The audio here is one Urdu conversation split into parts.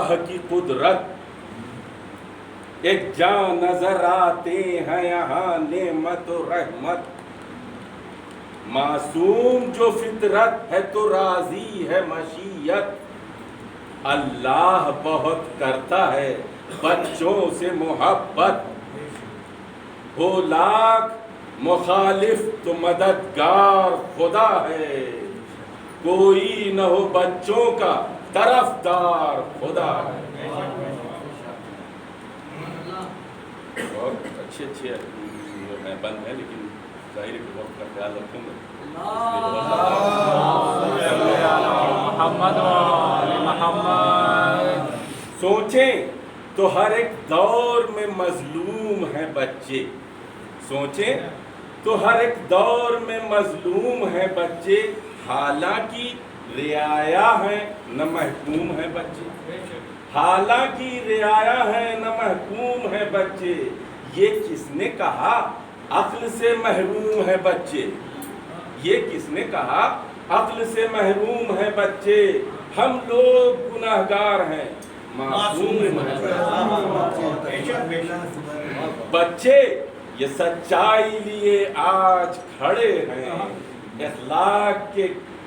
اللہ کی قدرت، ایک جاں نظر آتے ہیں یہاں نعمت و رحمت، معصوم جو فطرت ہے تو راضی ہے مشیت، اللہ بہت کرتا ہے بچوں سے محبت، ہو لاکھ مخالف تو مددگار خدا ہے، کوئی نہ ہو بچوں کا طرفدار خدا ہے۔ بہت اچھے میں بند ہے، لیکن ظاہر ہے کہ وقت کا خیال رکھوں گا۔ سوچیں تو ہر ایک دور میں مظلوم ہیں بچے، سوچیں تو ہر ایک دور میں مظلوم ہیں بچے، حالانکہ رعایا ہیں نہ محکوم ہیں بچے، حالانکہ رعایا ہیں نہ محکوم ہیں بچے، یہ کس نے کہا عقل سے محروم ہے بچے، یہ کس نے کہا عقل سے محروم ہے بچے، ہم لوگ گناہگار ہیں معصوم بچے، یہ سچائی لیے آج کھڑے ہیں،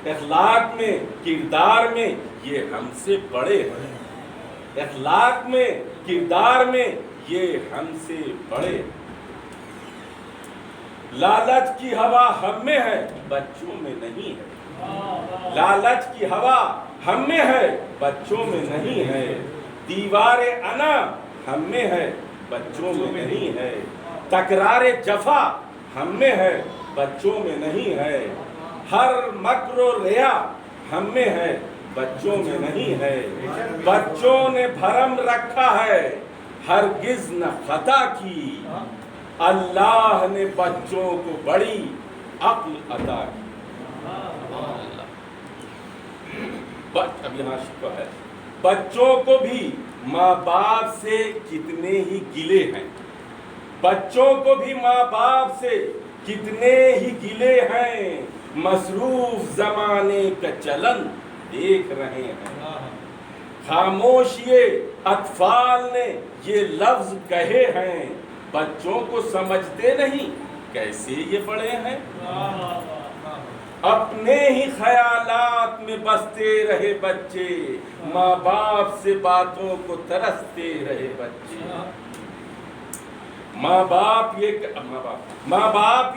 اخلاق میں کردار میں یہ ہم سے بڑے ہیں، اخلاق میں کردار میں یہ ہم سے بڑے، لالچ کی ہوا ہم میں ہے بچوں میں نہیں ہے، لالچ کی ہوا ہم میں ہے بچوں میں نہیں ہے، دیوار انا ہم میں ہے بچوں میں نہیں ہے، تکرار جفا ہم میں ہے بچوں میں نہیں ہے، ہر مکر و ریا ہم میں ہے بچوں میں نہیں ہے، بچوں نے بھرم رکھا ہے ہرگز نہ خطا کی، اللہ نے بچوں کو بڑی عقل عطا کی۔ اب یہاں شکوہ ہے، بچوں کو بھی ماں باپ سے کتنے ہی گلے ہیں، بچوں کو بھی ماں باپ سے کتنے ہی گلے ہیں، مصروف زمانے کا چلن دیکھ رہے ہیں، خاموش یہ اطفال نے یہ لفظ کہے ہیں، بچوں کو سمجھتے نہیں کیسے یہ بڑے ہیں، اپنے ہی خیالات میں بستے رہے بچے، ماں باپ سے باتوں کو ترستے رہے بچے، ماں باپ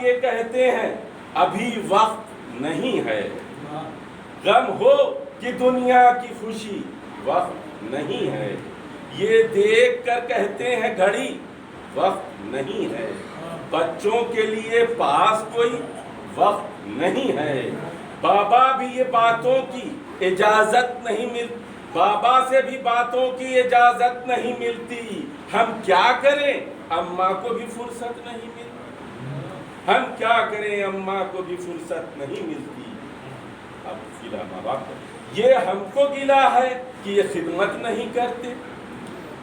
یہ کہتے ہیں ابھی وقت نہیں ہے، غم ہو کہ دنیا کی خوشی وقت نہیں ہے، یہ دیکھ کر کہتے ہیں گھڑی وقت نہیں ہے، بچوں کے لیے پاس کوئی وقت نہیں ہے، بابا بھی یہ باتوں کی اجازت نہیں ملتی، بابا سے بھی باتوں کی اجازت نہیں ملتی، ہم کیا کریں اماں کو بھی فرصت نہیں ملتی، ہم کیا کریں اماں کو بھی فرصت نہیں ملتی، اب گلا ماں باپ یہ ہم کو گلا ہے کہ یہ خدمت نہیں کرتے،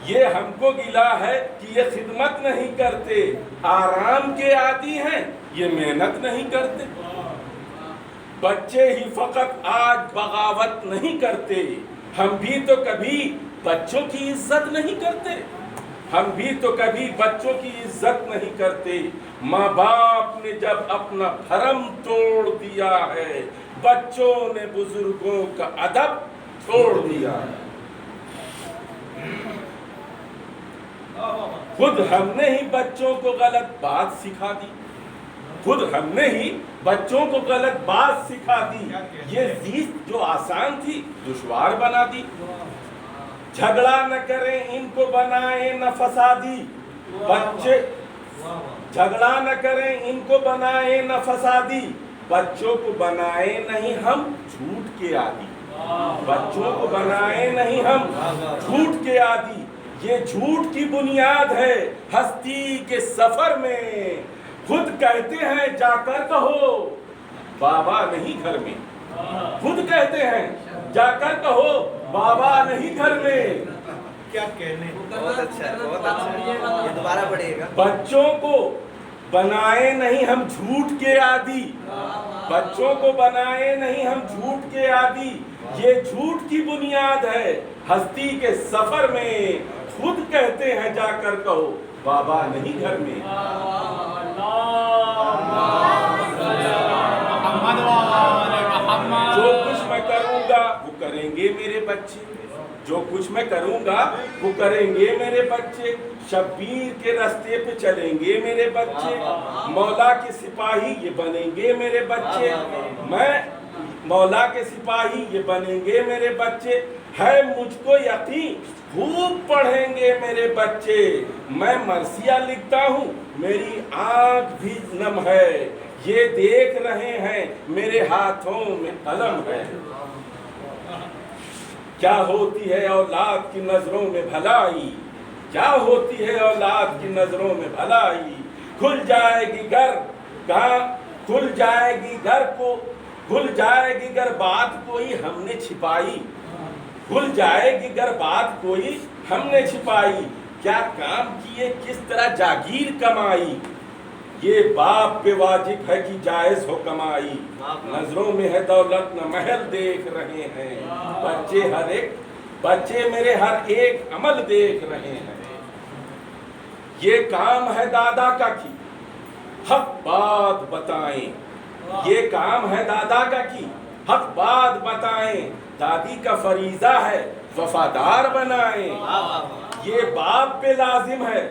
یہ ہم کو گلا ہے کہ یہ خدمت نہیں کرتے، آرام کے عادی ہیں یہ محنت نہیں کرتے، بچے ہی فقط آج بغاوت نہیں کرتے، ہم بھی تو کبھی بچوں کی عزت نہیں کرتے، ہم بھی تو کبھی بچوں کی عزت نہیں کرتے، ماں باپ نے جب اپنا بھرم توڑ دیا ہے، بچوں نے بزرگوں کا ادب چھوڑ دیا ہے، خود ہم نے ہی بچوں کو غلط بات سکھا دی، خود ہم نے ہی بچوں کو غلط بات سکھا دی، یہ زیست جو آسان تھی دشوار بنا دی، جھگڑا نہ کریں ان کو بنائیں نہ فسادی، بچے جھگڑا نہ کریں ان کو بنائیں نہ فسادی، بچوں کو بنائیں نہیں ہم جھوٹ کے عادی، بچوں کو بنائیں نہیں ہم جھوٹ کے عادی، یہ جھوٹ کی بنیاد ہے ہستی کے سفر میں، خود کہتے ہیں جا کر کہو بابا نہیں گھر میں، خود کہتے ہیں جا کر کہو بابا نہیں گھر میں، کیا کہنے، بہت اچھا ہے، بہت اچھا ہے، یہ دوبارہ پڑھیے گا، بنائے نہیں ہم جھوٹ کے عادی، بچوں کو بنائے نہیں ہم جھوٹ کے عادی، یہ جھوٹ کی بنیاد ہے ہستی کے سفر میں، خود کہتے ہیں جا کر کہو بابا نہیں گھر میں۔ جو کچھ میں کروں گا وہ کریں گے میرے بچے، جو کچھ میں کروں گا وہ کریں گے میرے بچے، شبیر کے راستے پہ چلیں گے میرے بچے، مولا کے سپاہی یہ بنیں گے میرے بچے، میں مولا کے سپاہی یہ بنیں گے میرے بچے، ہے مجھ کو یقین خوب پڑھیں گے میرے بچے، میں مرثیہ لکھتا ہوں میری آنکھ بھی نم ہے، یہ دیکھ رہے ہیں میرے ہاتھوں میں قلم ہے۔ کیا ہوتی ہے اولاد کی نظروں میں بھلائی، کیا ہوتی ہے اولاد کی نظروں میں بھلائی، کھل جائے گی گھر کہاں، کھل جائے گی گھر کو، کھل جائے گی گر بات کوئی ہم نے چھپائی، کھل جائے گی گر بات کوئی ہم نے چھپائی، کیا کام کیے کس طرح جاگیر کمائی، یہ باپ پہ واجب ہے کہ جائز ہو کمائی، نظروں میں ہے دولت نہ محل دیکھ رہے ہیں، بچے میرے ہر ایک عمل دیکھ رہے ہیں، یہ کام ہے دادا کا کی حق بات بتائیں، یہ کام ہے دادا کا کی حق بات بتائیں، دادی کا فریضہ ہے وفادار بنائیں، یہ باپ پہ لازم ہے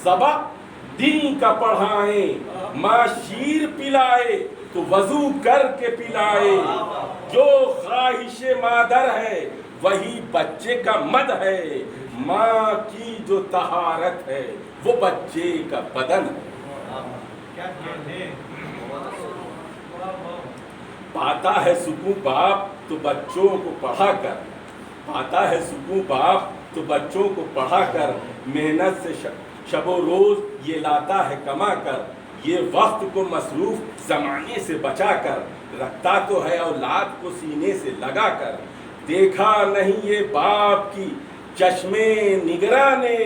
سبق دین کا پڑھائیں، ماں شیر پلائے تو وضو کر کے پلائے، جو خواہش مادر ہے وہی بچے کا مد ہے، ماں کی جو طہارت ہے وہ بچے کا بدن ہے۔ پاتا ہے سکون باپ تو بچوں کو پڑھا کر، پاتا ہے سکون باپ تو بچوں کو پڑھا کر، محنت سے شب و روز یہ لاتا ہے کما کر، یہ وقت کو مصروف زمانے سے بچا کر، رکھتا تو ہے اولاد کو سینے سے لگا کر، دیکھا نہیں یہ باپ کی چشمے نگراں نے،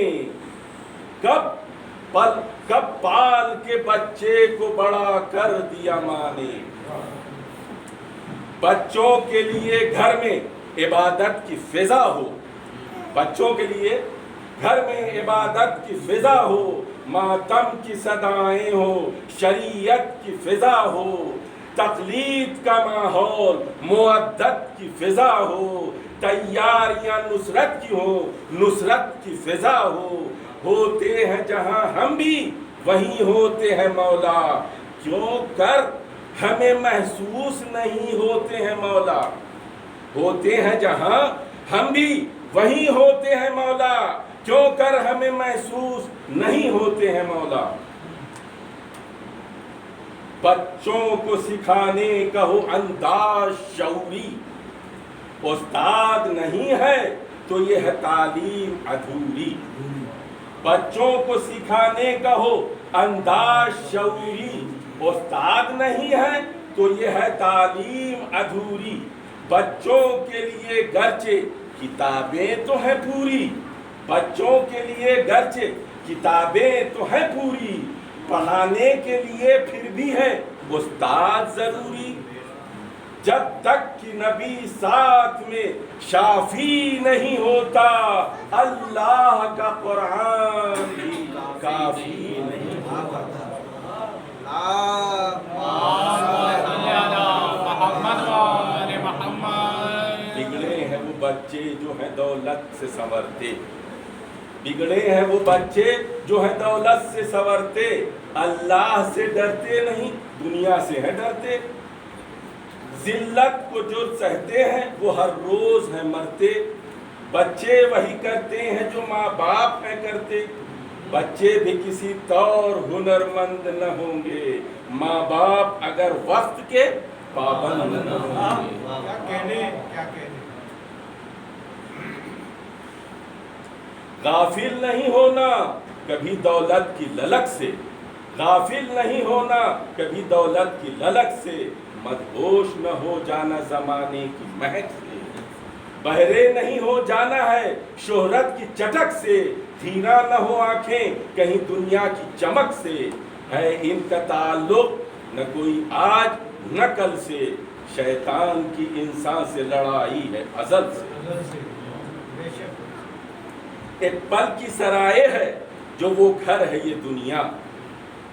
کب پال کے بچے کو بڑا کر دیا ماں نے، بچوں کے لیے گھر میں عبادت کی فضا ہو، بچوں کے لیے گھر میں عبادت کی فضا ہو، ماتم کی صدائیں ہو، شریعت کی فضا ہو، تقلید کا ماحول مودت کی فضا ہو، تیاریاں نصرت کی ہو، نصرت کی فضا ہو، ہوتے ہیں جہاں ہم بھی وہیں ہوتے ہیں مولا، کیوں کر ہمیں محسوس نہیں ہوتے ہیں مولا، ہوتے ہیں جہاں ہم بھی وہیں ہوتے ہیں مولا، کیوں کر ہمیں محسوس نہیں ہوتے ہیں مولا، بچوں کو سکھانے کا ہو انداز شعوری، استاد نہیں ہے تو یہ ہے تعلیم ادھوری، بچوں کو سکھانے کا ہو انداز شعوری، استاد نہیں ہے تو یہ ہے تعلیم ادھوری، بچوں کے لیے گرچہ کتابیں تو ہیں پوری، بچوں کے لیے گرچہ کتابیں تو ہیں پوری، پڑھانے کے لیے پھر بھی ہے استاد ضروری، جب تک کہ نبی ساتھ میں شافی نہیں ہوتا، اللہ کا قرآن بھی کافی نہیں ہوتا۔ بگڑے ہیں وہ بچے جو ہیں دولت سے سنورتے، بگڑے ہیں وہ بچے جو ہیں دولت سے سنورتے، اللہ سے ڈرتے نہیں دنیا سے ہیں ڈرتے، ذلت کو جو سہتے ہیں وہ ہر روز ہیں مرتے، بچے وہی کرتے ہیں جو ماں باپ ہیں کرتے، بچے بھی کسی طور ہنرمند نہ ہوں گے، ماں باپ اگر وقت کے پابند نہ ہوں گے۔ غافل نہیں ہونا کبھی دولت کی للک سے، غافل نہیں ہونا کبھی دولت کی للک سے، مدہوش نہ ہو جانا زمانے کی مہک سے، بہرے نہیں ہو جانا ہے شہرت کی چٹک سے، دھیرا نہ ہو آنکھیں کہیں دنیا کی چمک سے، ہے ان کا تعلق نہ کوئی آج نہ کل سے، شیطان کی انسان سے لڑائی ہے ازل سے۔ ایک پل کی سرائے ہے جو وہ گھر ہے یہ دنیا،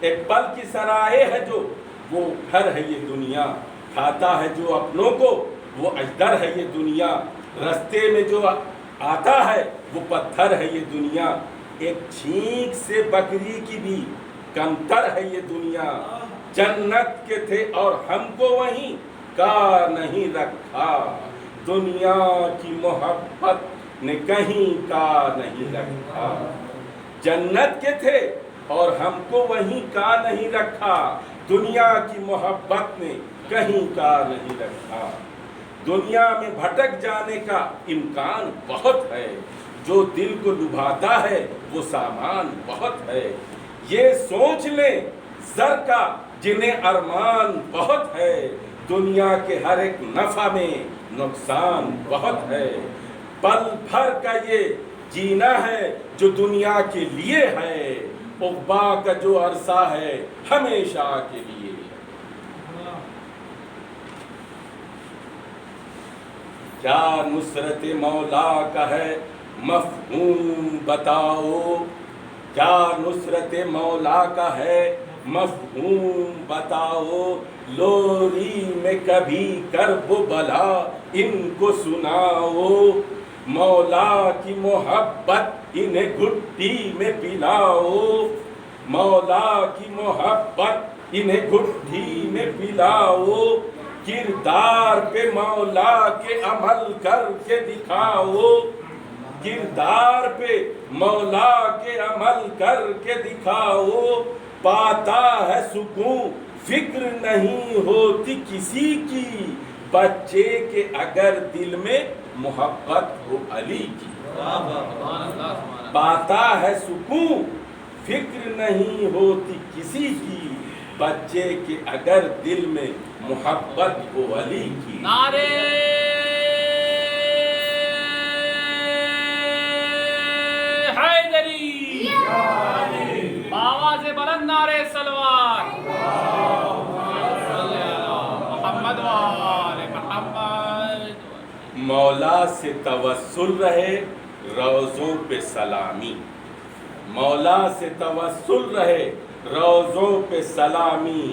ایک پل کی سرائے ہے جو وہ گھر ہے یہ دنیا، کھاتا ہے جو اپنوں کو وہ اجدر ہے یہ دنیا، رستے میں جو آتا ہے وہ پتھر ہے یہ دنیا، ایک چھینک سے بکری کی بھی کمتر ہے یہ دنیا، جنت کے تھے اور ہم کو وہیں کا نہیں رکھا، دنیا کی محبت نے کہیں کا نہیں رکھا، جنت کے تھے اور ہم کو وہیں کا نہیں رکھا، دنیا کی محبت نے کہیں کا نہیں رکھا، دنیا میں بھٹک جانے کا امکان بہت ہے، جو دل کو لبھاتا ہے وہ سامان بہت ہے، یہ سوچ لیں زر کا جنہیں ارمان بہت ہے، دنیا کے ہر ایک نفع میں نقصان بہت ہے، پل بھر کا یہ جینا ہے جو دنیا کے لیے ہے، عقبا کا جو عرصہ ہے ہمیشہ کے لیے۔ کیا نصرت مولا کا ہے مفہوم بتاؤ، کیا نصرت مولا کا ہے مفہوم بتاؤ، لوری میں کبھی کرب و بلا ان کو سناؤ، مولا کی محبت انہیں گھٹی میں پلاؤ، مولا کی محبت انہیں گھٹی میں پلاؤ، کردار پہ مولا کے عمل کر کے دکھاؤ، کردار پہ مولا کے عمل کر کے دکھاؤ، پاتا ہے سکون فکر نہیں ہوتی کسی کی، بچے کے اگر دل میں محبت ہو علی کی، پاتا ہے سکون فکر نہیں ہوتی کسی کی، بچے کے اگر دل میں محبت ہو علی کی۔ نعرے حیدری، آواز بلند نعرے سلوات، محمد وآل محمد۔ مولا سے توسل رہے روزوں پہ سلامی، مولا سے توسل رہے روزوں پہ سلامی،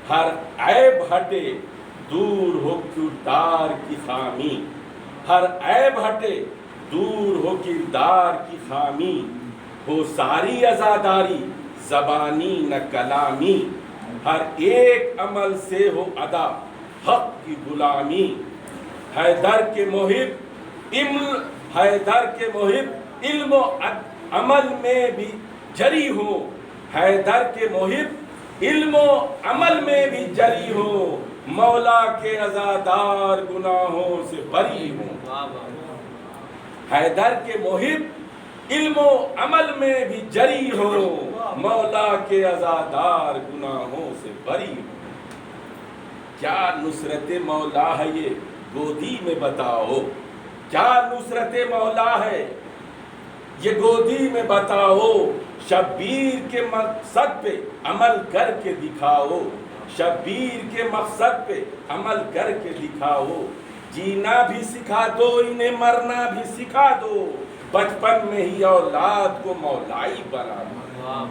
ہر عیب ہٹے دور ہو کردار کی خامی، ہر عیب ہٹے دور ہو کردار کی خامی، ہو ساری عزاداری زبانی نہ کلامی، ہر ایک عمل سے ہو ادا حق کی غلامی، حیدر کے محب علم و عمل میں بھی جری ہو، حیدر کے محب علم و عمل میں بھی جری ہو، مولا کے عزادار گناہوں سے بری ہو، حیدر کے محب علم و عمل میں بھی جری ہو، مولا کے عزادار گناہوں سے بری ہو۔ کیا نصرت مولا ہے یہ گودی میں بتاؤ، کیا نصرت مولا ہے یہ گودی میں بتاؤ، شبیر کے مقصد پہ عمل کر کے دکھاؤ، شبیر کے مقصد پہ عمل کر کے دکھاؤ، جینا بھی سکھا دو انہیں مرنا بھی سکھا دو، بچپن میں ہی اولاد کو مولائی بنا دو،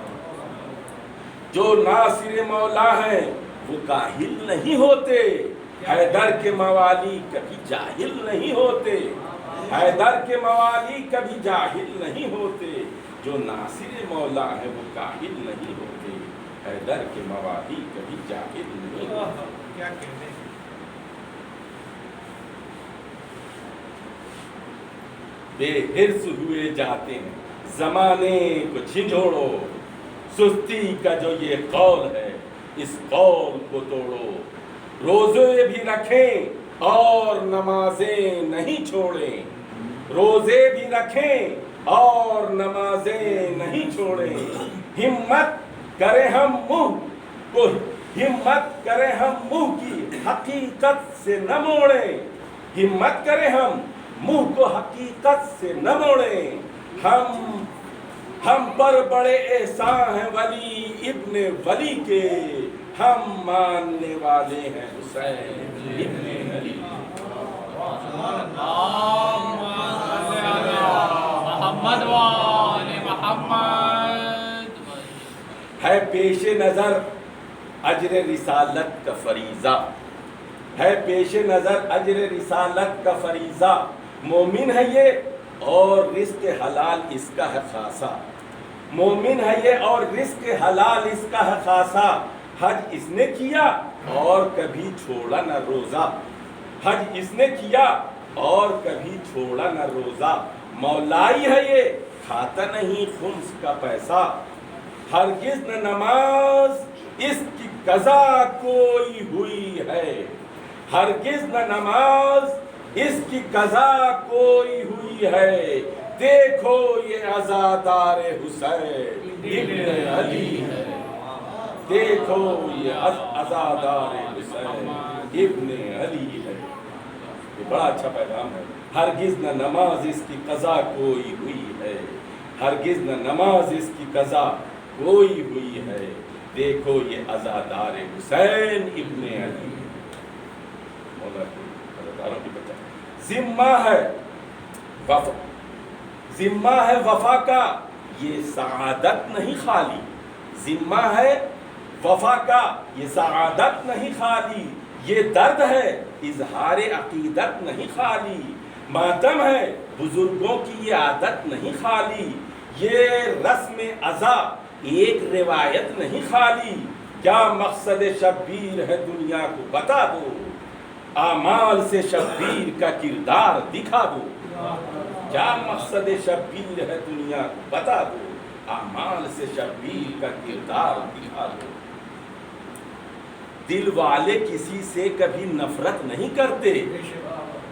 جو ناصر مولا ہیں وہ کاہل نہیں ہوتے، حیدر کے موالی کبھی جاہل نہیں ہوتے، حیدر کے موالی کبھی جاہل نہیں ہوتے، جو ناصر مولا ہے وہ کاہل نہیں ہوتے، حیدر کے موالی کبھی جاہل نہیں ہوتے۔ بے حرص ہوئے جاتے ہیں زمانے کو جھنجھوڑو، سستی کا جو یہ قول ہے اس قول کو توڑو، روزے بھی رکھیں اور نمازیں نہیں چھوڑیں، روزے بھی رکھیں اور نمازیں نہیں چھوڑیں، ہمت کریں ہم منہ کی حقیقت سے نہ موڑیں، ہمت کریں ہم منہ کو حقیقت سے نہ موڑیں، ہم پر بڑے احسان ہیں ولی ابن ولی کے، ہم ماننے والے ہیں حسین ابن علی۔ محمد وآل محمد۔ ہے پیش نظر اجر رسالت کا فریضہ، ہے پیش نظر اجر رسالت کا فریضہ، مومن ہے یہ اور رزق حلال اس کا ہے خاصہ، مومن ہے یہ اور رزق حلال اس کا ہے خاصہ، حج اس نے کیا اور کبھی چھوڑا نہ روزہ، حج اس نے کیا اور کبھی چھوڑا نہ روزہ، مولائی ہے یہ کھاتا نہیں خمس کا پیسہ، ہرگز نہ نماز اس کی قضا کوئی ہوئی ہے، ہرگز نہ نماز اس کی قضا کوئی ہوئی ہے، دیکھو یہ عزادار حسین ابن علی ہے، دیکھو یہ عزادار حسین ابن علی ہے۔ یہ بڑا اچھا پیغام ہے، ہرگز نہ نماز اس کی قضا کوئی ہوئی ہے، ہرگز نہ نماز اس کی قضا کوئی ہوئی ہے، دیکھو یہ عزادار حسین ابن علی ہے۔ مولا کی عزاداروں کی بچہ ذمہ ہے وفا، ذمہ ہے وفا کا یہ سعادت نہیں خالی، ذمہ ہے وفا کا یہ سعادت نہیں خالی، یہ درد ہے اظہار عقیدت نہیں خالی، ماتم ہے بزرگوں کی یہ عادت نہیں خالی، یہ رسم عزا ایک روایت نہیں خالی، کیا مقصد شبیر ہے دنیا کو بتا دو، اعمال سے شبیر کا کردار دکھا دو، کیا مقصد شبیر ہے دنیا کو بتا دو، اعمال سے شبیر کا کردار دکھا دو۔ دل والے کسی سے کبھی نفرت نہیں کرتے،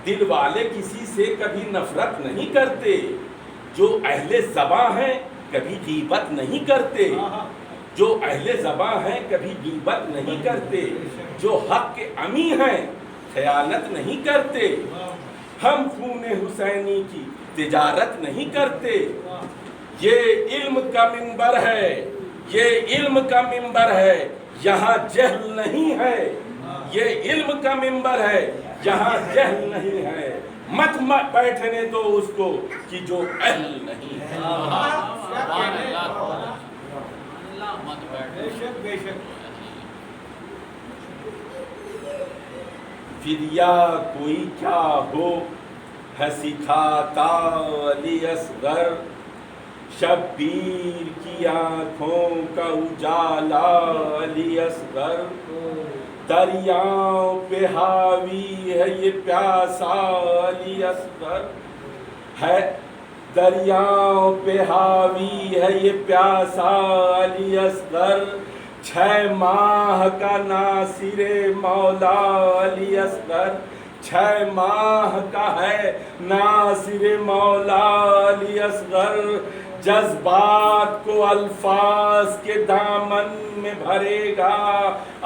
دل والے کسی سے کبھی نفرت نہیں کرتے، جو اہل زباں ہیں کبھی غیبت نہیں کرتے، جو اہل زباں ہیں کبھی غیبت نہیں کرتے، جو حق کے امی ہیں خیانت نہیں کرتے، ہم خون حسینی کی تجارت نہیں کرتے، یہ علم کا منبر ہے، یہ علم کا منبر ہے، یہاں جہل نہیں ہے، یہ علم کا منبر ہے، یہاں جہل نہیں ہے، مت بیٹھنے دو اس کو کہ جو اہل نہیں ہے۔ فدیہ کوئی کیا ہو ہے سکھاتا علی اصغر، شبیر کی آنکھوں کا اجالا علی اصغر، دریاؤں پہ حاوی ہے یہ پیاسا علی اصغر، ہے دریاؤں پہ حاوی ہے یہ پیاسا علی اصغر، 6 ماہ کا ناصر مولا علی اصغر، 6 ماہ کا ہے ناصر مولا علی اصغر، جذبات کو الفاظ کے دامن میں بھرے گا،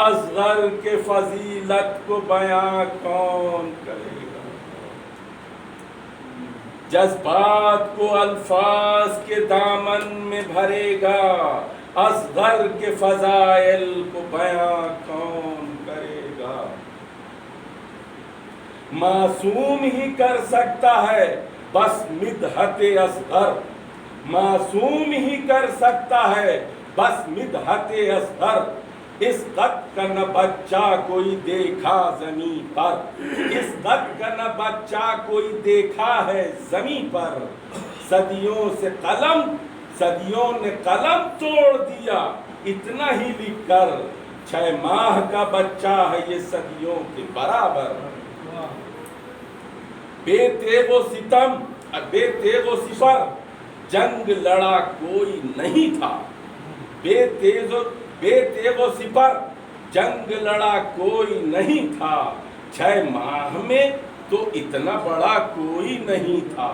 اصغر کے فضیلت کو بیاں کون کرے گا، جذبات کو الفاظ کے دامن میں بھرے گا، اصغر کے فضائل کو بیاں کون کرے گا، معصوم ہی کر سکتا ہے بس مدحت اصغر، معصوم ہی کر سکتا ہے بس مدحت اصغر، اس قد کا نہ بچہ کوئی دیکھا زمین پر، اس قد کا نہ بچہ کوئی دیکھا ہے زمین پر، صدیوں سے قلم صدیوں نے قلم توڑ دیا اتنا ہی لکھ کر، 6 ماہ کا بچہ ہے یہ صدیوں کے برابر، بے تیغ و ستم بے تیغ و سفر جنگ لڑا کوئی نہیں تھا، بے تیغ و سپر جنگ لڑا کوئی نہیں تھا، 6 ماہ میں تو اتنا بڑا کوئی نہیں تھا،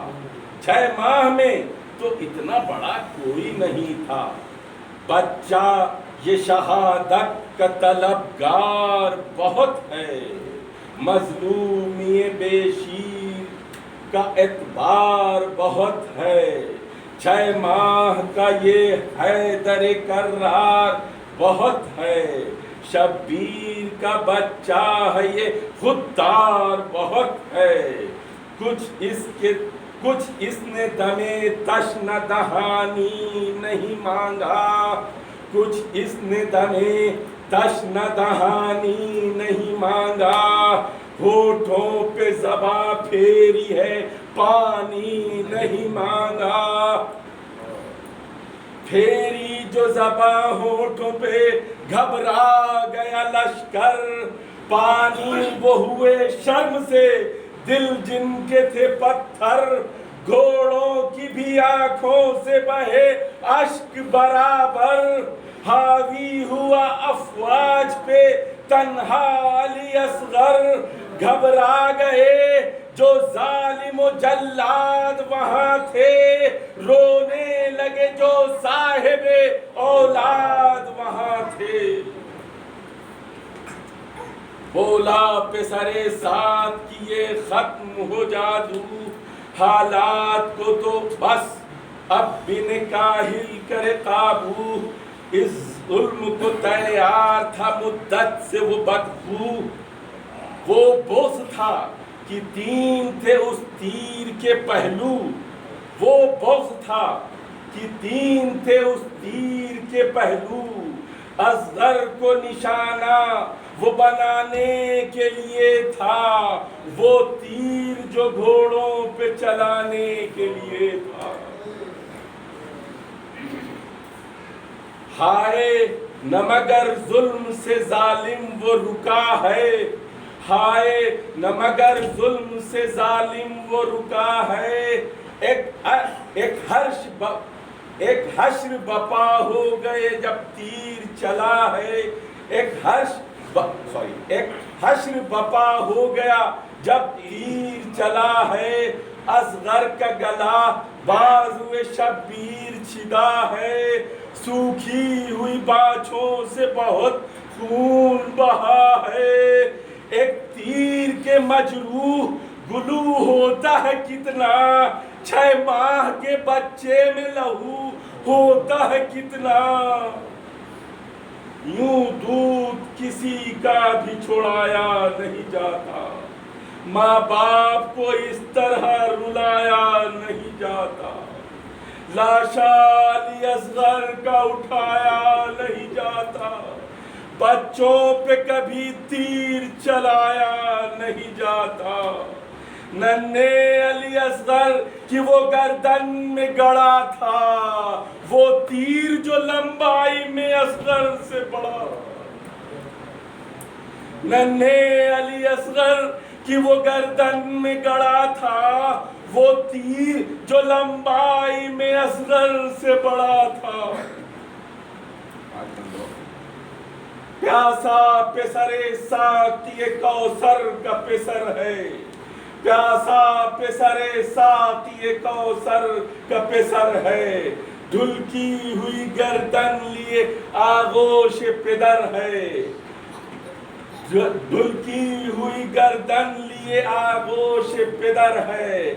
6 ماہ میں تو اتنا بڑا کوئی نہیں تھا، بچہ یہ شہادت کا طلبگار بہت ہے، مظلومی بے شیر کا اعتبار بہت ہے، 6 ماہ کا یہ حیدر کرار بہت ہے، شبیر کا بچہ ہے یہ خوددار بہت ہے، کچھ اس نے دمے تشنہ دہانی نہیں مانگا، کچھ اس نے دمے تشنہ دہانی نہیں مانگا، ہونٹوں پہ زباں پھیری ہے پانی نہیں مانگا، پھیری جو زباں ہونٹوں پہ گھبرا گیا لشکر، پانی وہ ہوئے شرم سے دل جن کے تھے پتھر، گھوڑوں کی بھی آنکھوں سے بہے اشک برابر، حاوی ہوا افواج پہ تنہا علی اصغر، گھبرا گئے جو ظالم و جلاد وہاں تھے، رونے لگے جو صاحب اولاد وہاں تھے، بولا پسرے ساتھ کیے ختم ہو جادو، حالات کو تو بس اب بن کاہل کرے قابو، اس ظلم کو تیار تھا مدت سے وہ بدخو، وہ بغض تھا کہ 3 تھے اس تیر کے پہلو، وہ بغض تھا کہ 3 تھے اس تیر کے پہلو، اصغر کو نشانہ وہ بنانے کے لیے تھا، وہ تیر جو گھوڑوں پہ چلانے کے لیے تھا، ہائے نہ مگر ظلم سے ظالم وہ رکا ہے، ہائے نہ مگر ظلم سے ظالم وہ رکا ہے، ایک حشر بپا ہو گئے جب تیر چلا ہے، ایک حشر بپا ہو گیا جب تیر چلا ہے، اصغر کا گلا بازوئے شبیر چھدا ہے، سوکھی ہوئی باچھوں سے بہت خون بہا ہے، ایک تیر کے مجروح گلو ہوتا ہے کتنا، 6 ماہ کے بچے میں لہو ہوتا ہے کتنا، یوں دودھ کسی کا بھی چھڑایا نہیں جاتا، ماں باپ کو اس طرح رلایا نہیں جاتا، لاشا علی اصغر کا اٹھایا نہیں جاتا، بچوں پہ کبھی تیر چلایا نہیں جاتا، ننھے علی اصغر کی وہ گردن میں گڑا تھا، وہ تیر جو لمبائی میں اصغر سے بڑا، ننھے علی اصغر کی وہ گردن میں گڑا تھا، وہ تیر جو لمبائی میں اصغر سے بڑا تھا، پیاسا پسرے ساقی کوثر کا پسر ہے، پیاسا پسرے ساقی کوثر کا پسر ہے، ڈھلکی ہوئی گردن لیے آغوش پدر ہے، ڈھلکی ہوئی گردن لیے آغوش پدر ہے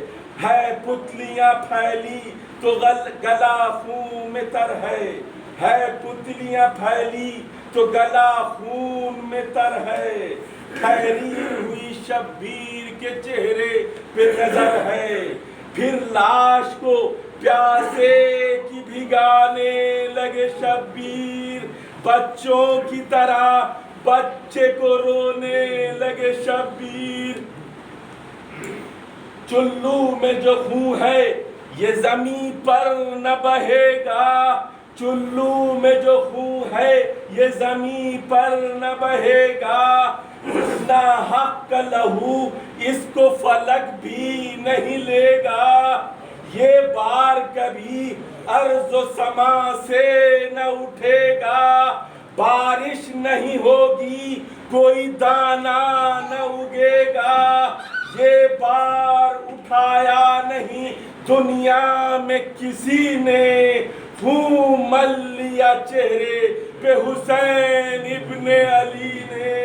پتلیاں پھیلی تو گلا خون میں تر ہے پتلیاں پھیلی تو گلا خون میں تر ہے، ٹھہری ہوئی شبیر کے چہرے پہ نظر ہے، پھر لاش کو پیاسے کی بھگانے لگے شبیر، بچوں کی طرح بچے کو رونے لگے شبیر، چلو میں جو خون ہے یہ زمین پر نہ بہے گا، چلو میں جو خون ہے یہ زمین پر نہ بہے گا، اتنا حق کا لہو اس کو فلک بھی نہیں لے گا، یہ بار کبھی ارض و سما سے نہ اٹھے گا، بارش نہیں ہوگی کوئی دانا نہ اگے گا، یہ بار اٹھایا نہیں دنیا میں کسی نے، خون مل لیا چہرے پہ حسین ابن علی نے،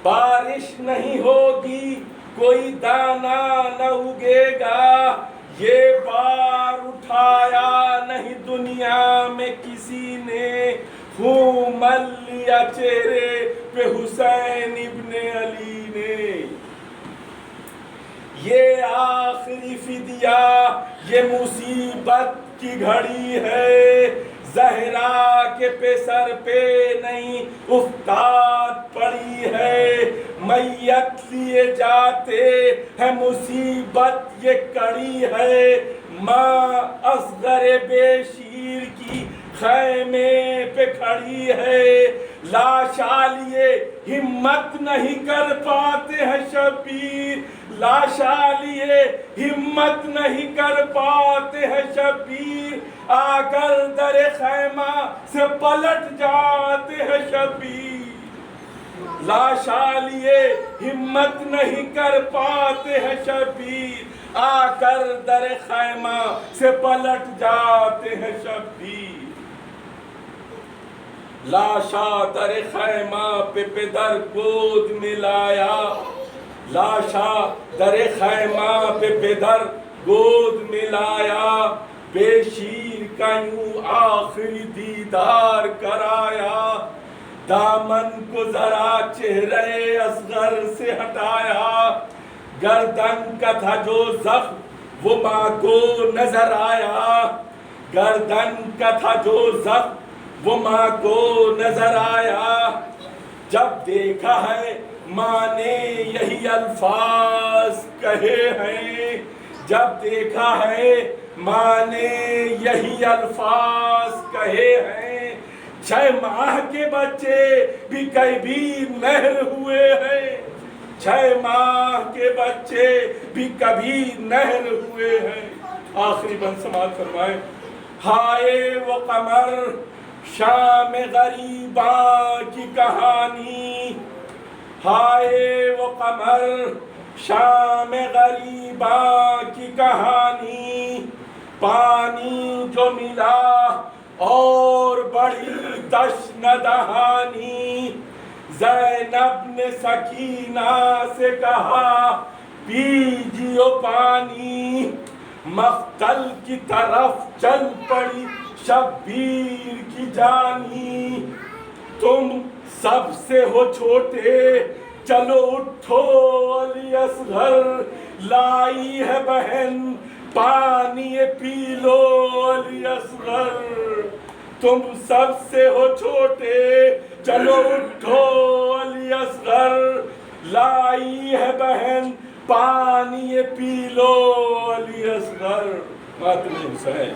بارش نہیں ہوگی کوئی دانا نہ اگے گا، دنیا میں کسی نے خون مل لیا چہرے پہ حسین ابن علی نے. یہ آخری فدیہ یہ مصیبت کی گھڑی ہے، زہرا کے پہ سر پہ نہیں افتاد پڑی ہے. میت لیے جاتے ہیں مصیبت یہ کڑی ہے، ماں اصغر بے شیر کی خیمے پہ کھڑی ہے. لاشا لیے ہمت نہیں کر پاتے ہیں شبیر، لاشا لیے ہمت نہیں کر پاتے ہیں شبیر، آ کر در خیمہ سے پلٹ جاتے ہیں شبیر. لاشا لیے ہمت نہیں کر پاتے ہیں شبیر، آ کر در خیمہ سے پلٹ جاتے ہیں شبیر. لاشا در خیمہ پہ پدر گود میں لایا، لاشا در خیمہ پہ پدر گود میں لایا، بے شیر کا یوں آخری دیدار کرایا. دامن کو ذرا چہرے اصغر سے ہٹایا، گردن کا تھا جو زخم وہ ماں کو نظر آیا، گردن کا تھا جو زخم وہ ماں کو نظر آیا. جب دیکھا ہے ماں نے یہی الفاظ کہے ہیں، جب دیکھا ہے ماں نے یہی الفاظ کہے ہیں، 6 ماہ کے بچے بھی کبھی نہر ہوئے ہیں، 6 ماہ کے بچے بھی کبھی نہر ہوئے ہیں. آخری بند سماعت فرمائیں. ہائے وہ قمر شام غریباں کی کہانی، ہائے وہ قمر شام غریباں کی کہانی، پانی جو ملا اور بڑی تشنہ دہانی. زینب نے سکینہ سے کہا پیجیو پانی، مقتل کی طرف چل پڑی شبیر کی جانی. تم سب سے ہو چھوٹے چلو اٹھو علی اصغر، لائی ہے بہن پانی پی لو علی اصغر. تم سب سے ہو چھوٹے چلو اٹھو علی اصغر، لائی ہے بہن پانی پی لو علی اصغر. ماتم حسین.